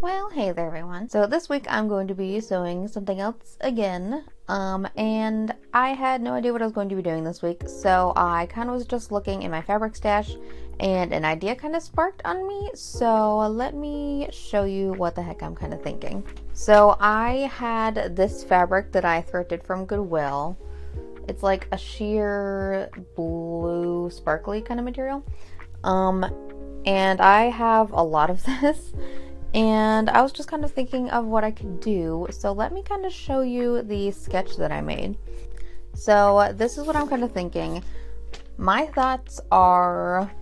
Well, hey there everyone. So this week I'm going to be sewing something else again. And I had no idea what I was going to be doing this week. So I kind of was just looking in my fabric stash and an idea kind of sparked on me. So let me show you what the heck I'm kind of thinking. So I had this fabric that I thrifted from Goodwill. It's like a sheer blue sparkly kind of material. And I have a lot of this. And I was just kind of thinking of what I could do. So let me kind of show you the sketch that I made. So this is what I'm kind of thinking. My thoughts are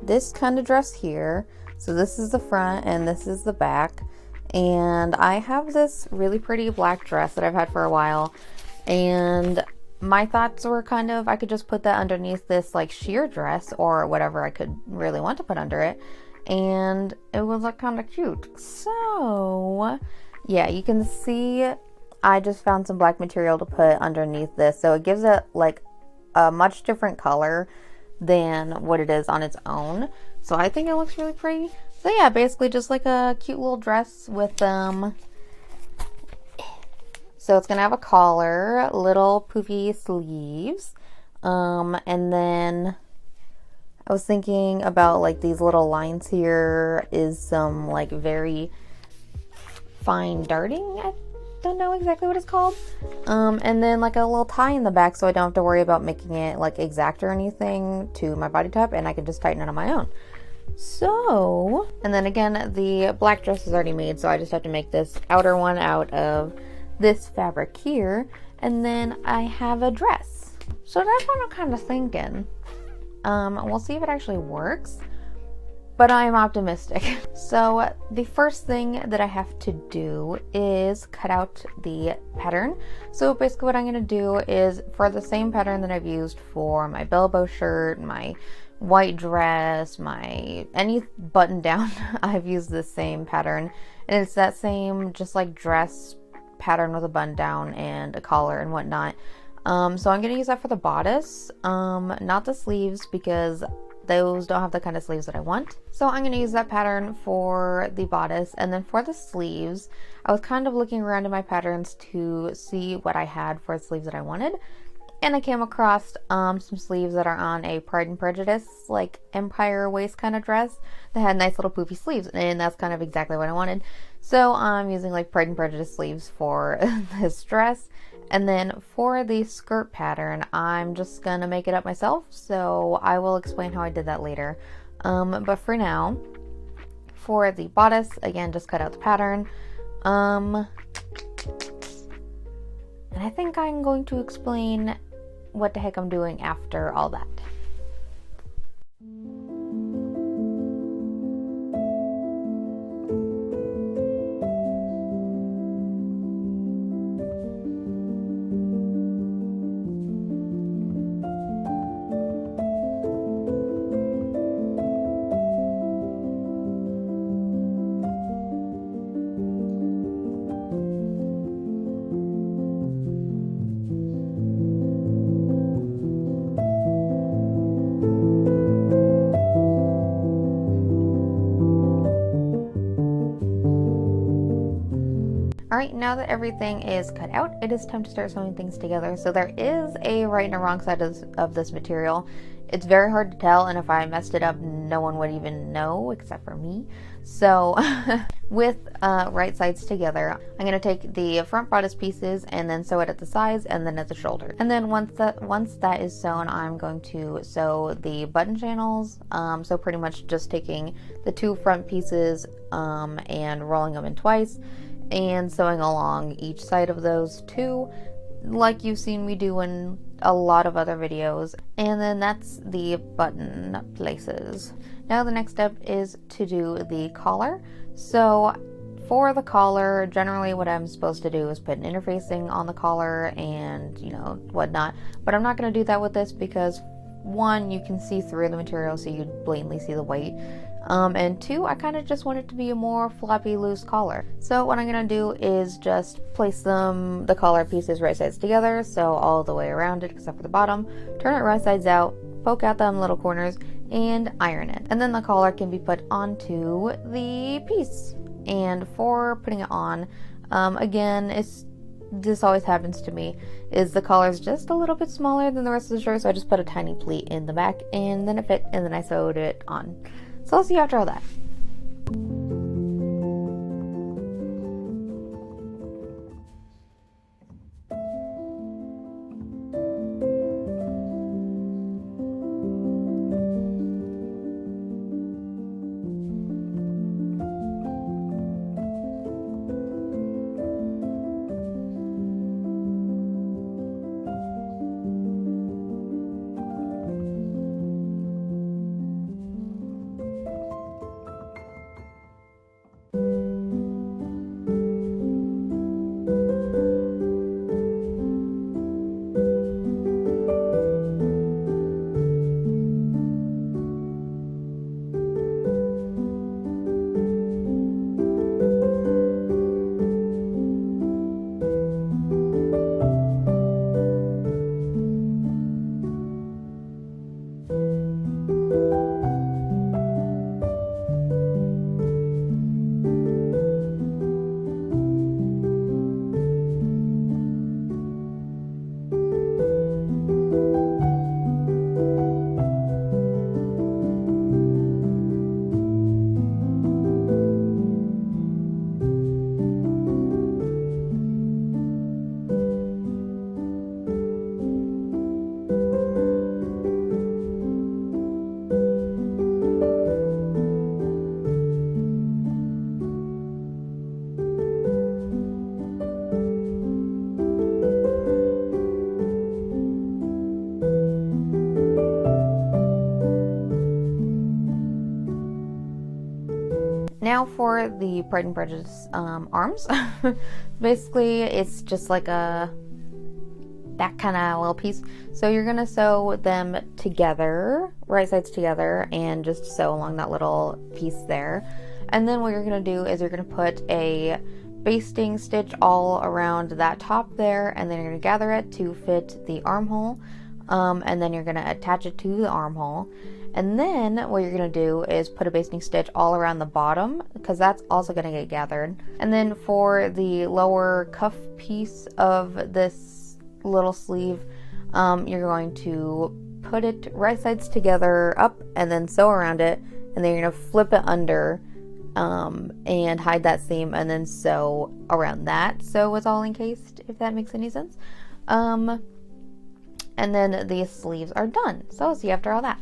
this kind of dress here. So this is the front and this is the back. And I have this really pretty black dress that I've had for a while. And my thoughts were kind of, I could just put that underneath this like sheer dress or whatever I could really want to put under it, and it would look kind of cute. So yeah, you can see I just found some black material to put underneath this, so it gives it like a much different color than what it is on its own. So I think it looks really pretty. So yeah, basically just like a cute little dress with so it's gonna have a collar, little poofy sleeves, and then I was thinking about like these little lines here is some like very fine darting. I don't know exactly what it's called. And then like a little tie in the back so I don't have to worry about making it like exact or anything to my body type, and I can just tighten it on my own. So, and then again, the black dress is already made, so I just have to make this outer one out of this fabric here, and then I have a dress. So that's what I'm kind of thinking. We'll see if it actually works, but I'm optimistic. So the first thing that I have to do is cut out the pattern. So basically what I'm going to do is, for the same pattern that I've used for my bell shirt, my white dress, my any button down, I've used the same pattern, and it's that same just like dress pattern with a button down and a collar and whatnot. So I'm going to use that for the bodice, not the sleeves, because those don't have the kind of sleeves that I want. So I'm going to use that pattern for the bodice. And then for the sleeves, I was kind of looking around in my patterns to see what I had for the sleeves that I wanted. And I came across some sleeves that are on a Pride and Prejudice, like empire waist kind of dress that had nice little poofy sleeves, and that's kind of exactly what I wanted. So I'm using like Pride and Prejudice sleeves for this dress. And then for the skirt pattern, I'm just gonna make it up myself, so I will explain how I did that later. But for now, for the bodice, again, just cut out the pattern. And I think I'm going to explain what the heck I'm doing after all that. Alright, now that everything is cut out, it is time to start sewing things together. So there is a right and a wrong side of this material. It's very hard to tell, and if I messed it up, no one would even know except for me. So with right sides together, I'm going to take the front bodice pieces and then sew it at the sides and then at the shoulder. And then once that is sewn, I'm going to sew the button channels. So pretty much just taking the two front pieces and rolling them in twice, and sewing along each side of those two, like you've seen me do in a lot of other videos. And then that's the button places. Now the next step is to do the collar. So for the collar, generally what I'm supposed to do is put an interfacing on the collar and, you know, whatnot. But I'm not going to do that with this because, one, you can see through the material, so you blatantly see the weight. And two, I kind of just want it to be a more floppy, loose collar. So what I'm going to do is just place the collar pieces right sides together, so all the way around it except for the bottom, turn it right sides out, poke out them little corners, and iron it. And then the collar can be put onto the piece. And for putting it on, again, this always happens to me, is the collar is just a little bit smaller than the rest of the shirt, so I just put a tiny pleat in the back, and then it fit, and then I sewed it on. So I'll see you after all that. Now for the Pride and Prejudice arms. Basically, it's just like that kind of little piece. So you're going to sew them together, right sides together, and just sew along that little piece there. And then what you're going to do is you're going to put a basting stitch all around that top there, and then you're going to gather it to fit the armhole. And then you're going to attach it to the armhole. And then what you're going to do is put a basting stitch all around the bottom, because that's also going to get gathered. And then for the lower cuff piece of this little sleeve, you're going to put it right sides together up and then sew around it. And then you're going to flip it under and hide that seam and then sew around that so it's all encased, if that makes any sense. And then the sleeves are done. So I'll see you after all that.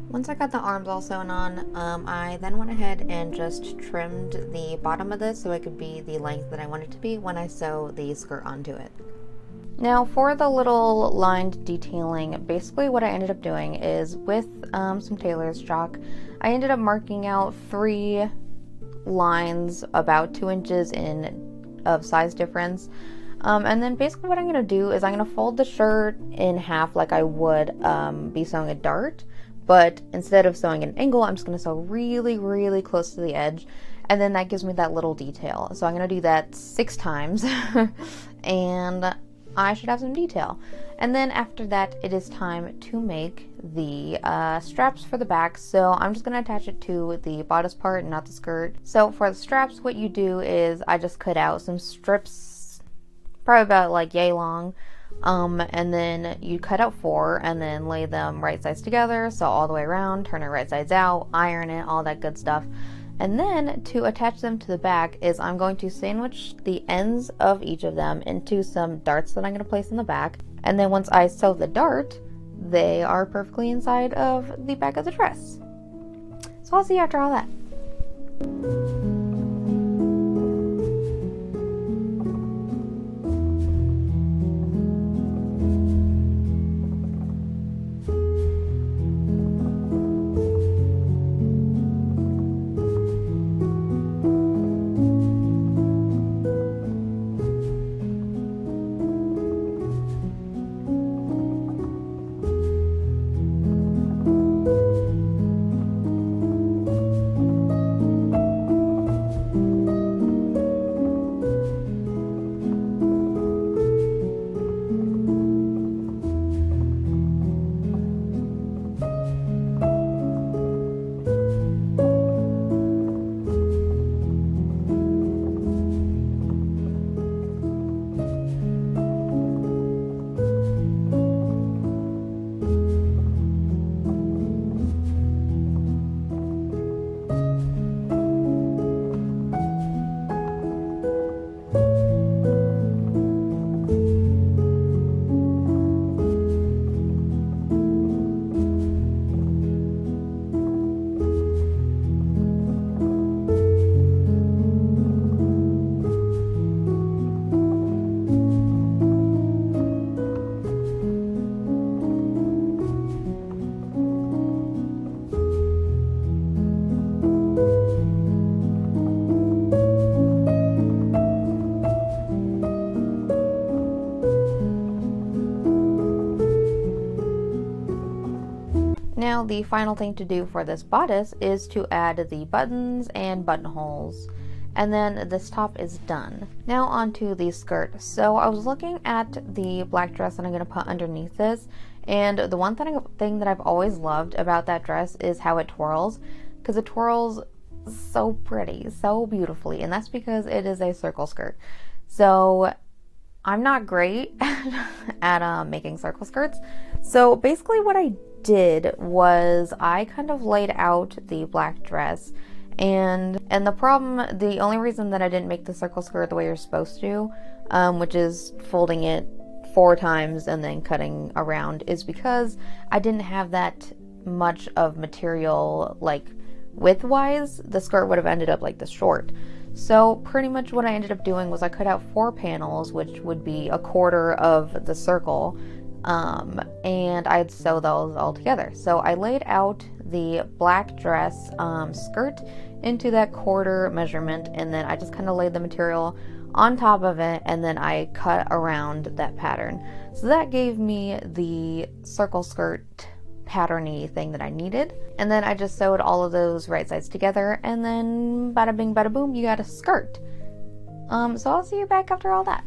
Once I got the arms all sewn on, I then went ahead and just trimmed the bottom of this so it could be the length that I want it to be when I sew the skirt onto it. Now for the little lined detailing, basically what I ended up doing is with some tailor's chalk, I ended up marking out 3 lines about 2 inches of size difference. And then basically what I'm going to do is I'm going to fold the shirt in half like I would be sewing a dart, but instead of sewing an angle, I'm just going to sew really, really close to the edge, and then that gives me that little detail. So I'm going to do that 6 times, and I should have some detail. And then after that, it is time to make the straps for the back. So I'm just going to attach it to the bodice part, not the skirt. So for the straps, what you do is I just cut out some strips, probably about like yay long, and then you cut out 4 and then lay them right sides together, so all the way around, turn it right sides out, iron it, all that good stuff. And then to attach them to the back is I'm going to sandwich the ends of each of them into some darts that I'm going to place in the back. And then once I sew the dart, they are perfectly inside of the back of the dress. So I'll see you after all that. Now the final thing to do for this bodice is to add the buttons and buttonholes, and then this top is done. Now onto the skirt. So I was looking at the black dress that I'm going to put underneath this, and the one thing that I've always loved about that dress is how it twirls, because it twirls so pretty, so beautifully, and that's because it is a circle skirt. So I'm not great at making circle skirts. So basically what I did was I kind of laid out the black dress, and the only reason that I didn't make the circle skirt the way you're supposed to, which is folding it 4 times and then cutting around, is because I didn't have that much of material, like width-wise. The skirt would have ended up like this short. So pretty much what I ended up doing was I cut out 4 panels, which would be a quarter of the circle, and I'd sew those all together. So I laid out the black dress skirt into that quarter measurement, and then I just kind of laid the material on top of it, and then I cut around that pattern. So that gave me the circle skirt patterny thing that I needed. And then I just sewed all of those right sides together, and then bada bing bada boom, you got a skirt. So I'll see you back after all that.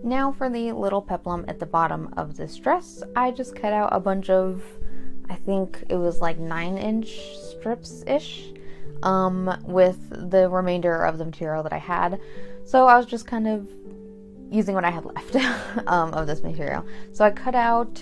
Now for the little peplum at the bottom of this dress, I just cut out a bunch of, I think it was like 9-inch strips-ish, with the remainder of the material that I had. So I was just kind of using what I had left of this material. So I cut out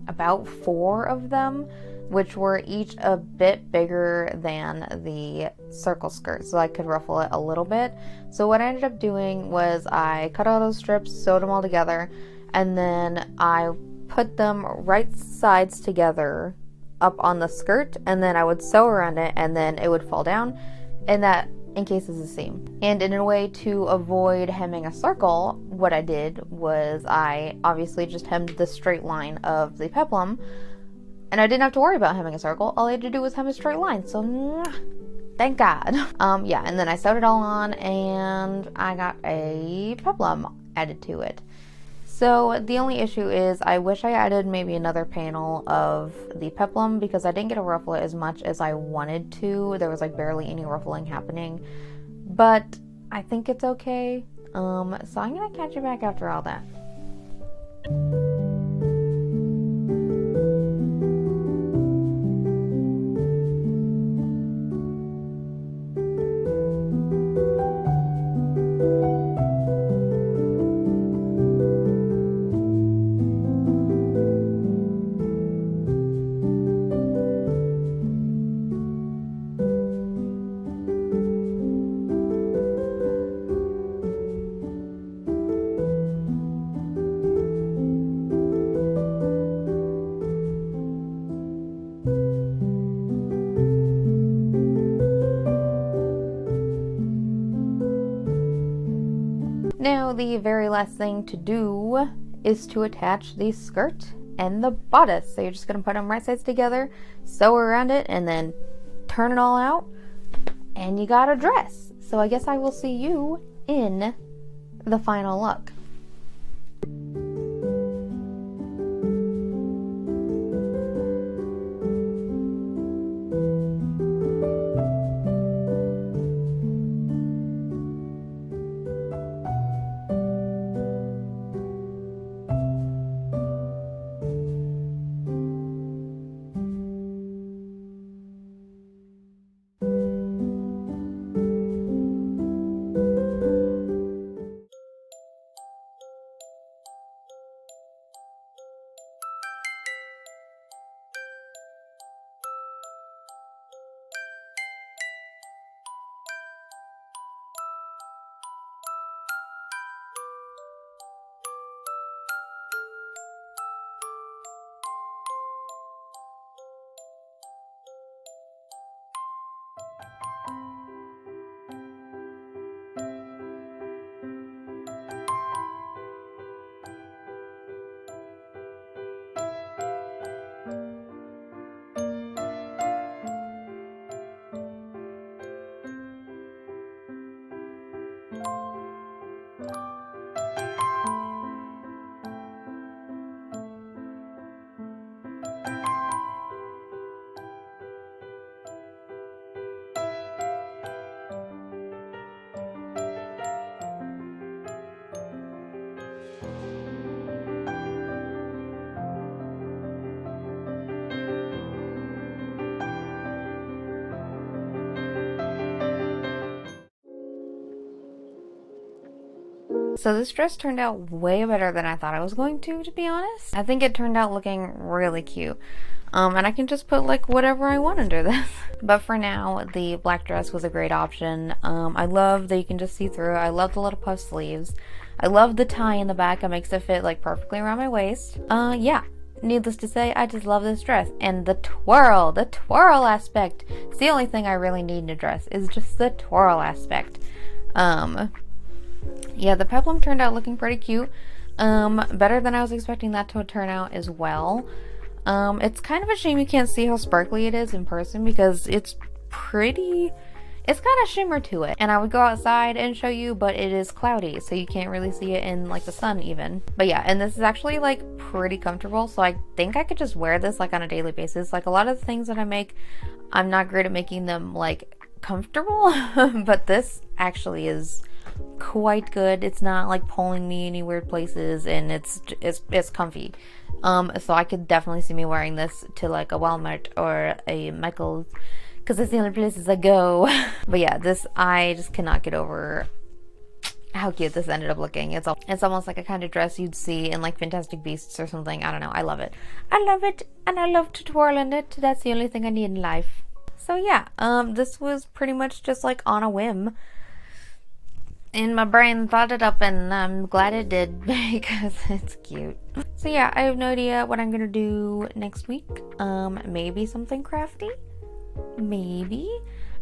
about 4 of them, which were each a bit bigger than the circle skirt, so I could ruffle it a little bit. So what I ended up doing was I cut all those strips, sewed them all together, and then I put them right sides together up on the skirt, and then I would sew around it, and then it would fall down, and that encases the seam. And in a way to avoid hemming a circle, what I did was I obviously just hemmed the straight line of the peplum, and I didn't have to worry about hemming a circle. All I had to do was hem a straight line, so thank God. Yeah, and then I sewed it all on, and I got a peplum added to it. So the only issue is I wish I added maybe another panel of the peplum, because I didn't get to ruffle it as much as I wanted to. There was like barely any ruffling happening, but I think it's okay. So I'm gonna catch you back after all that. Now the very last thing to do is to attach the skirt and the bodice. So you're just going to put them right sides together, sew around it, and then turn it all out, and you got a dress. So I guess I will see you in the final look. So this dress turned out way better than I thought I was going to be honest. I think it turned out looking really cute. And I can just put like whatever I want under this. But for now, the black dress was a great option. I love that you can just see through it. I love the little puff sleeves. I love the tie in the back. It makes it fit like perfectly around my waist. Yeah. Needless to say, I just love this dress. And the twirl aspect. It's the only thing I really need in a dress, is just the twirl aspect. Yeah, the peplum turned out looking pretty cute. Better than I was expecting that to turn out as well. It's kind of a shame you can't see how sparkly it is in person, because it's got a shimmer to it. And I would go outside and show you, but it is cloudy, so you can't really see it in like the sun even. But yeah, and this is actually like pretty comfortable, so I think I could just wear this like on a daily basis. Like a lot of the things that I make, I'm not great at making them like comfortable, but this actually is quite good. It's not like pulling me any weird places, and it's comfy. So I could definitely see me wearing this to like a Walmart or a Michael's, because it's the only places I go. But yeah, this, I just cannot get over how cute this ended up looking. It's almost like a kind of dress you'd see in like Fantastic Beasts or something. I don't know. I love it. I love it, and I love to twirl in it. That's the only thing I need in life. So yeah, this was pretty much just like on a whim. And my brain thought it up, and I'm glad it did because it's cute. So yeah, I have no idea what I'm gonna do next week. Maybe something crafty. Maybe.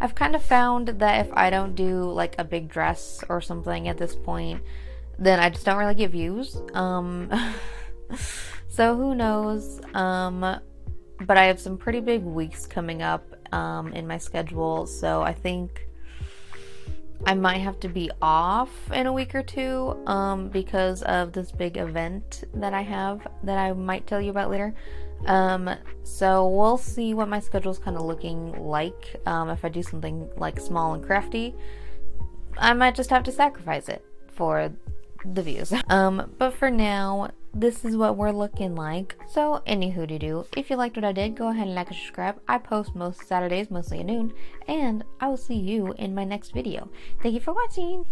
I've kind of found that if I don't do like a big dress or something at this point, then I just don't really get views. So who knows? But I have some pretty big weeks coming up in my schedule, so I think I might have to be off in a week or two because of this big event that I have that I might tell you about later. So we'll see what my schedule's kind of looking like. If I do something like small and crafty, I might just have to sacrifice it for the views. But for now, this is what we're looking like. So anywho to do, if you liked what I did, go ahead and like and subscribe. I post most Saturdays, mostly at noon, and I will see you in my next video. Thank you for watching.